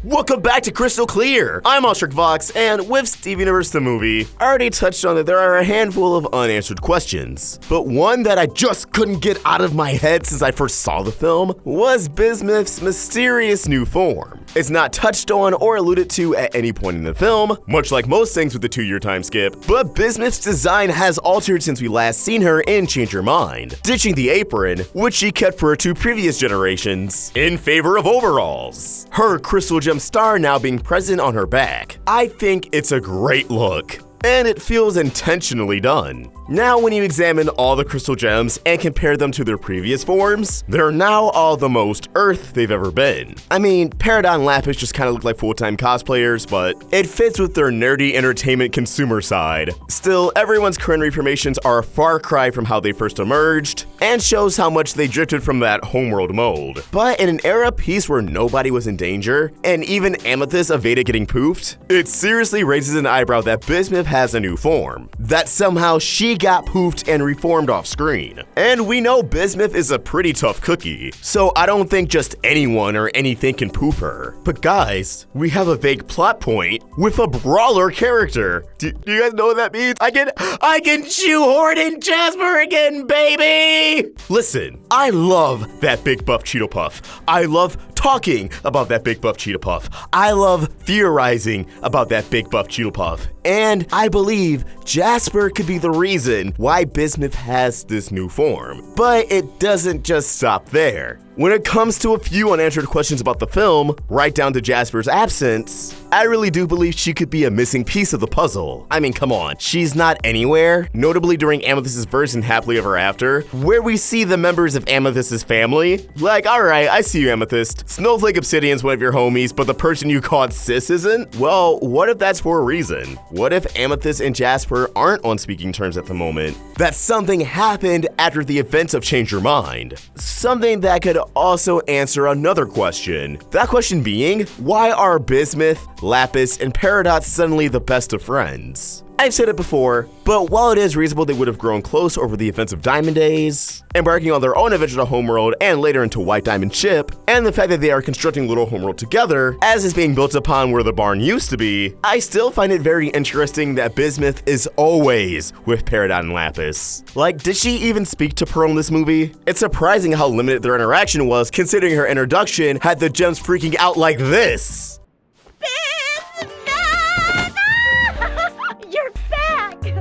Welcome back to Crystal Clear. I'm Vox, and with Steven Universe the movie, I already touched on that there are a handful of unanswered questions. But one that I just couldn't get out of my head since I first saw the film was Bismuth's mysterious new form. It's not touched on or alluded to at any point in the film, much like most things with the 2-year time skip, but Bismuth's design has altered since we last seen her in Change Your Mind, ditching the apron, which she kept for 2 previous generations, in favor of overalls. Her crystal gem star now being present on her back. I think it's a great look, and it feels intentionally done. Now when you examine all the crystal gems and compare them to their previous forms, they're now all the most Earth they've ever been. I mean, Peridot and Lapis just kind of look like full-time cosplayers, but it fits with their nerdy entertainment consumer side. Still, everyone's current reformations are a far cry from how they first emerged, and shows how much they drifted from that homeworld mold. But in an era piece where nobody was in danger, and even Amethyst evaded getting poofed, it seriously raises an eyebrow that Bismuth has a new form. That somehow she got poofed and reformed off screen. And we know Bismuth is a pretty tough cookie, so I don't think just anyone or anything can poof her. But guys, we have a vague plot point with a brawler character. Do you guys know what that means? I can shoehorn in Jasper again, baby! Listen, I love that big buff Cheeto Puff. I love talking about that big buff Cheeto Puff. I love theorizing about that big buff Cheeto Puff. And I believe Jasper could be the reason why Bismuth has this new form. But it doesn't just stop there. When it comes to a few unanswered questions about the film, right down to Jasper's absence, I really do believe she could be a missing piece of the puzzle. I mean, come on, she's not anywhere, notably during Amethyst's verse in Happily Ever After, where we see the members of Amethyst's family. Like, alright, I see you, Amethyst. Snowflake Obsidian's one of your homies, but the person you called sis isn't? Well, what if that's for a reason? What if Amethyst and Jasper aren't on speaking terms at the moment? That something happened after the events of Change Your Mind. Something that could also answer another question. That question being, why are Bismuth, Lapis, and Peridot suddenly the best of friends? I've said it before, but while it is reasonable they would have grown close over the events of Diamond Days, embarking on their own adventure to Homeworld and later into White Diamond Ship, and the fact that they are constructing Little Homeworld together, as is being built upon where the barn used to be, I still find it very interesting that Bismuth is always with Peridot and Lapis. Like, did she even speak to Pearl in this movie? It's surprising how limited their interaction was, considering her introduction had the gems freaking out like this.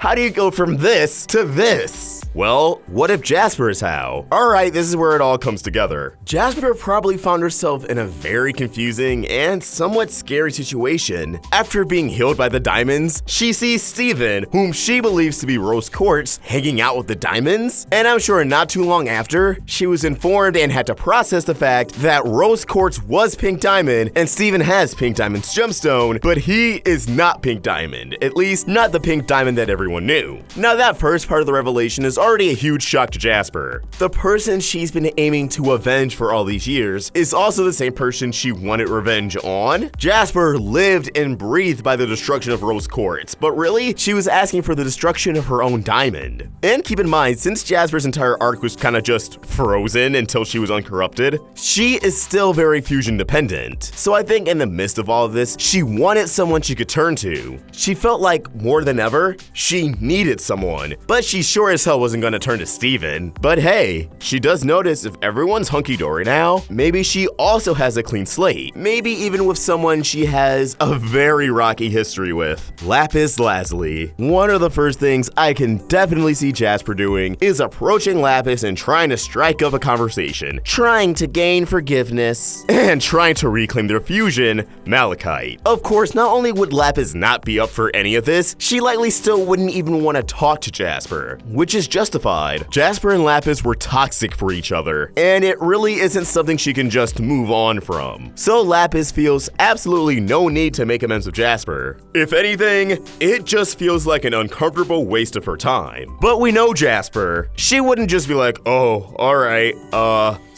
How do you go from this to this? Well, what if Jasper is how? Alright, this is where it all comes together. Jasper probably found herself in a very confusing and somewhat scary situation. After being healed by the diamonds, she sees Steven, whom she believes to be Rose Quartz, hanging out with the diamonds. And I'm sure not too long after, she was informed and had to process the fact that Rose Quartz was Pink Diamond and Steven has Pink Diamond's gemstone, but he is not Pink Diamond. At least, not the Pink Diamond that everyone knew. Now that first part of the revelation is already a huge shock to Jasper. The person she's been aiming to avenge for all these years is also the same person she wanted revenge on. Jasper lived and breathed by the destruction of Rose Quartz, but really, she was asking for the destruction of her own diamond. And keep in mind, since Jasper's entire arc was kind of just frozen until she was uncorrupted, she is still very fusion dependent. So I think in the midst of all of this, she wanted someone she could turn to. She felt like, more than ever, she needed someone, but she sure as hell wasn't gonna turn to Steven. But hey, she does notice if everyone's hunky-dory now, maybe she also has a clean slate. Maybe even with someone she has a very rocky history with. Lapis Lazuli. One of the first things I can definitely see Jasper doing is approaching Lapis and trying to strike up a conversation, trying to gain forgiveness, and trying to reclaim their fusion, Malachite. Of course, not only would Lapis not be up for any of this, she likely still wouldn't even want to talk to Jasper, which is justified. Jasper and Lapis were toxic for each other, and it really isn't something she can just move on from. So Lapis feels absolutely no need to make amends with Jasper. If anything, it just feels like an uncomfortable waste of her time. But we know Jasper. She wouldn't just be like, oh, alright,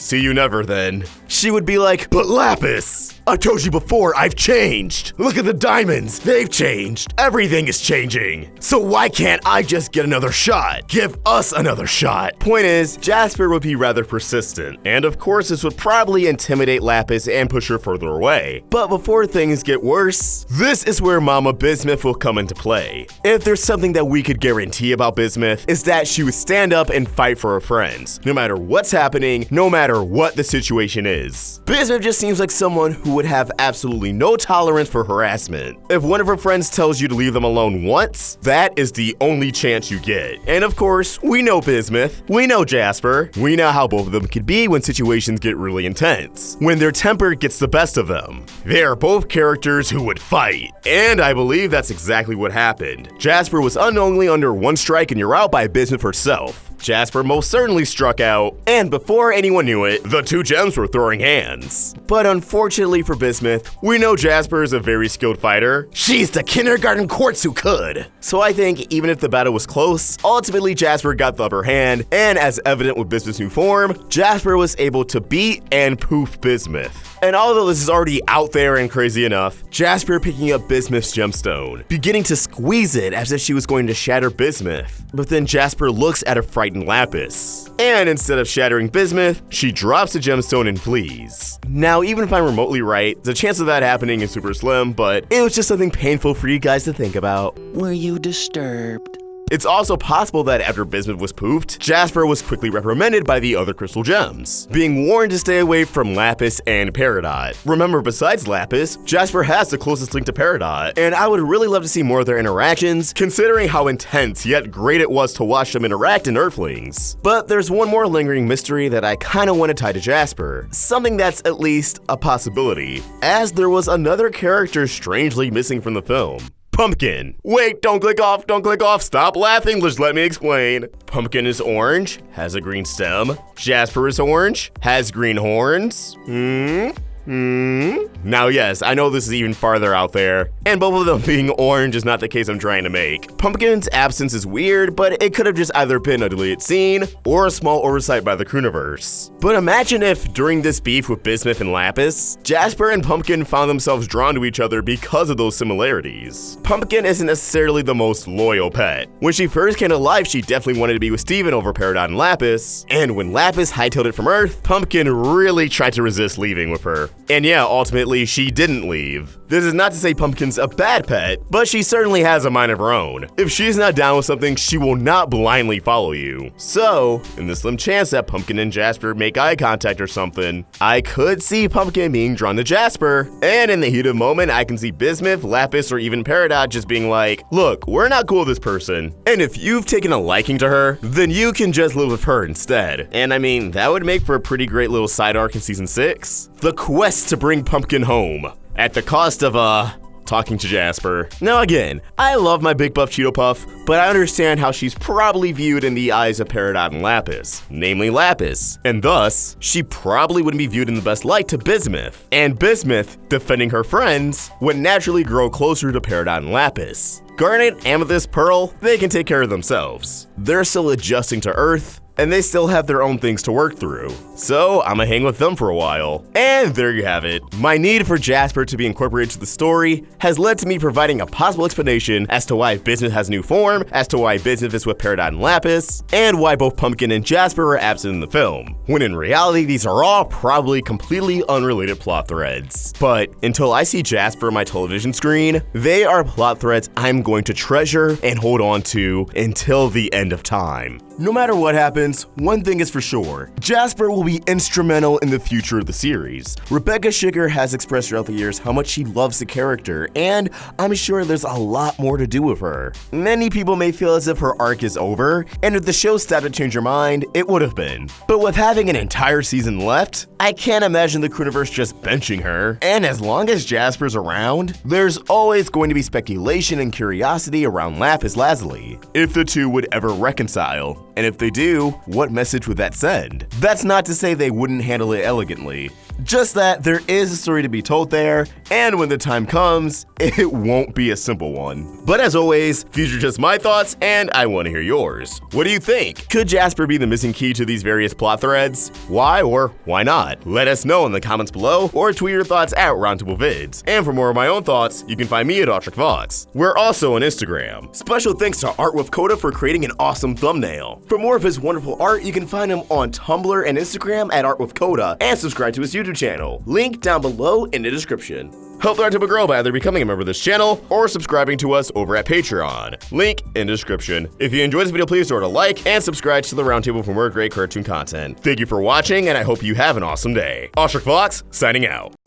see you never then. She would be like, but Lapis, I told you before, I've changed. Look at the diamonds, they've changed. Everything is changing. So why can't I just get another shot? Give us another shot. Point is, Jasper would be rather persistent. And of course, this would probably intimidate Lapis and push her further away. But before things get worse, this is where Mama Bismuth will come into play. If there's something that we could guarantee about Bismuth, is that she would stand up and fight for her friends, no matter what's happening, no matter what the situation is. Bismuth just seems like someone who would have absolutely no tolerance for harassment. If one of her friends tells you to leave them alone once, that is the only chance you get. And of course, we know Bismuth, we know Jasper, we know how both of them could be when situations get really intense, when their temper gets the best of them. They are both characters who would fight, and I believe that's exactly what happened. Jasper was unknowingly under one strike and you're out by Bismuth herself. Jasper most certainly struck out, and before anyone knew it, the two gems were throwing hands. But unfortunately for Bismuth, we know Jasper is a very skilled fighter. She's the kindergarten quartz who could. So I think even if the battle was close, ultimately Jasper got the upper hand, and as evident with Bismuth's new form, Jasper was able to beat and poof Bismuth. And although this is already out there and crazy enough, Jasper picking up Bismuth's gemstone, beginning to squeeze it as if she was going to shatter Bismuth. But then Jasper looks at a frightened Lapis. And instead of shattering Bismuth, she drops the gemstone and flees. Now, even if I'm remotely right, the chance of that happening is super slim, but it was just something painful for you guys to think about. Were you disturbed? It's also possible that after Bismuth was poofed, Jasper was quickly reprimanded by the other crystal gems, being warned to stay away from Lapis and Peridot. Remember, besides Lapis, Jasper has the closest link to Peridot, and I would really love to see more of their interactions, considering how intense yet great it was to watch them interact in Earthlings. But there's one more lingering mystery that I kinda want to tie to Jasper, something that's at least a possibility, as there was another character strangely missing from the film. Pumpkin. Wait, don't click off, stop laughing, just let me explain. Pumpkin is orange, has a green stem. Jasper is orange, has green horns. Now yes, I know this is even farther out there, and both of them being orange is not the case I'm trying to make. Pumpkin's absence is weird, but it could have just either been a deleted scene or a small oversight by the Crewniverse. But imagine if, during this beef with Bismuth and Lapis, Jasper and Pumpkin found themselves drawn to each other because of those similarities. Pumpkin isn't necessarily the most loyal pet. When she first came to life, she definitely wanted to be with Steven over Peridot and Lapis, and when Lapis hightailed it from Earth, Pumpkin really tried to resist leaving with her. And yeah, ultimately, she didn't leave. This is not to say Pumpkin's a bad pet, but she certainly has a mind of her own. If she's not down with something, she will not blindly follow you. So, in the slim chance that Pumpkin and Jasper make eye contact or something, I could see Pumpkin being drawn to Jasper. And in the heat of the moment, I can see Bismuth, Lapis, or even Peridot just being like, look, we're not cool with this person. And if you've taken a liking to her, then you can just live with her instead. And I mean, that would make for a pretty great little side arc in season 6. The quest to bring Pumpkin home, at the cost of, talking to Jasper. Now again, I love my big buff Cheeto Puff, but I understand how she's probably viewed in the eyes of Peridot and Lapis, namely Lapis, and thus, she probably wouldn't be viewed in the best light to Bismuth. And Bismuth, defending her friends, would naturally grow closer to Peridot and Lapis. Garnet, Amethyst, Pearl, they can take care of themselves. They're still adjusting to Earth, and they still have their own things to work through. So I'ma hang with them for a while. And there you have it. My need for Jasper to be incorporated to the story has led to me providing a possible explanation as to why Bismuth has new form, as to why Bismuth is with Peridot and Lapis, and why both Pumpkin and Jasper are absent in the film, when in reality these are all probably completely unrelated plot threads. But until I see Jasper on my television screen, they are plot threads I'm going to treasure and hold on to until the end of time. No matter what happens, one thing is for sure, Jasper will be instrumental in the future of the series. Rebecca Sugar has expressed throughout the years how much she loves the character, and I'm sure there's a lot more to do with her. Many people may feel as if her arc is over, and if the show started to change her mind, it would have been. But with having an entire season left, I can't imagine the Crewniverse just benching her. And as long as Jasper's around, there's always going to be speculation and curiosity around Lapis Lazuli, if the two would ever reconcile. And if they do, what message would that send? That's not to say they wouldn't handle it elegantly. Just that there is a story to be told there, and when the time comes, it won't be a simple one. But as always, these are just my thoughts, and I want to hear yours. What do you think? Could Jasper be the missing key to these various plot threads? Why or why not? Let us know in the comments below, or tweet your thoughts at Roundtable Vids. And for more of my own thoughts, you can find me at ARTWITHKODA. We're also on Instagram. Special thanks to ARTWITHKODA for creating an awesome thumbnail. For more of his wonderful art, you can find him on Tumblr and Instagram at ARTWITHKODA, and subscribe to his YouTube channel. Link down below in the description. Help the Roundtable grow by either becoming a member of this channel or subscribing to us over at Patreon. Link in the description. If you enjoyed this video, please throw it a like and subscribe to the Roundtable for more great cartoon content. Thank you for watching, and I hope you have an awesome day. ARTWITHKODA signing out.